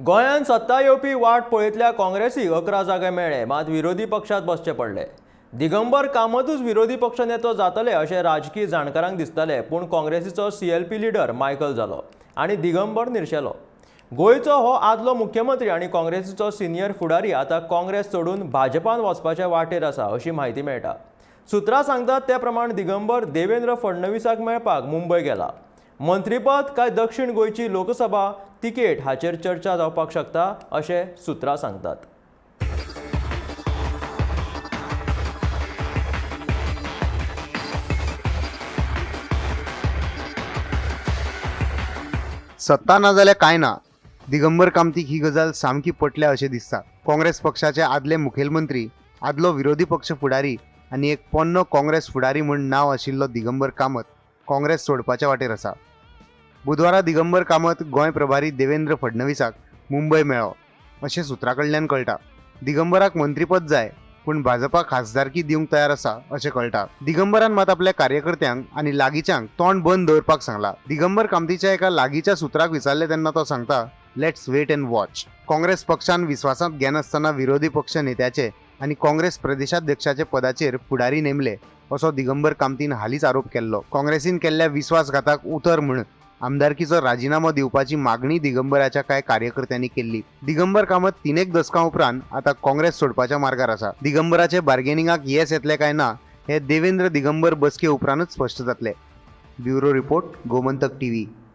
गोंयांत सत्ता येवपी वाट पळयतल्या काँग्रेसीक 11 जागे मेळ्ळे, मात विरोधी पक्षांत बसचे पडले. दिगंबर कामतूच विरोधी पक्ष नेतो जातले अशें राजकीय जाणकारांक दिसताले, पूण काँग्रेसीचो CLP लिडर मायकल जालो आनी दिगंबर निर्शेलो. गोंयचो हो आदलो मुख्यमंत्री आनी काँग्रेसीचो सिनियर फुडारी आतां काँग्रेस सोडून भाजपान वचपाच्या वाटेर आसा अशी म्हायती मेळटा. सुत्रां सांगतात ते प्रमाण दिगंबर देवेंद्र फडणवीसाक मेळपाक मुंबय गेला. मंत्रीपद काय दक्षिण गोंयची लोकसभा तिकेट हाचेर चर्चा जावपाक शकता अशें सुत्रां सांगतात. सत्ता ना जाल्यार कांय ना. दिगंबर कामतीक ही गजाल सामकी पटल्या अशें दिसता. काँग्रेस पक्षाचे आदले मुखेलमंत्री, आदलो विरोधी पक्ष फुडारी आनी एक पोन्नो काँग्रेस फुडारी म्हूण नांव आशिल्लो दिगंबर कामत काँग्रेस सोडपाच्या वाटेर आसा. बुधवारा दिगंबर कामत गोंय प्रभारी देवेंद्र फडणवीसाक मुंबय मेळ्ळो अशें सुत्रां कडल्यान कळटा. दिगंबराक मंत्रीपद जाय, पूण भाजपा खासदारकी दिवंक तयार आसा अशें कळटा. दिगंबरान मात आपल्या कार्यकर्त्यांक आनी लागींच्यांक तोंड बंद दवरपाक सांगला. दिगंबर कामतीच्या एका लागींच्या सुत्राक विचारले तेन्ना तो सांगता, let's wait and watch. Congress पक्षान विस्वासांत घेनासतना विरोधी पक्ष नेत्याचे आनी काँग्रेस प्रदेशाध्यक्षाचे पदाचेर फुडारी नेमले असो दिगंबर कामतीन हालींच आरोप केल्लो. काँग्रेसीन केल्ल्या विस्वासघाताक उतर म्हूण आमदारकीचो राजिनामो दिवपाची मागणी दिगंबराच्या कांय कार्यकर्त्यांनी केल्ली. दिगंबर कामत 3 दशकां उपरांत आतां काँग्रेस सोडपाच्या मार्गार आसा. दिगंबराचे बार्गेनिंगाक येस येतले काय ना हे देवेंद्र दिगंबर बसके उपरांतच स्पश्ट जातले. Bureau report, Gomantak TV.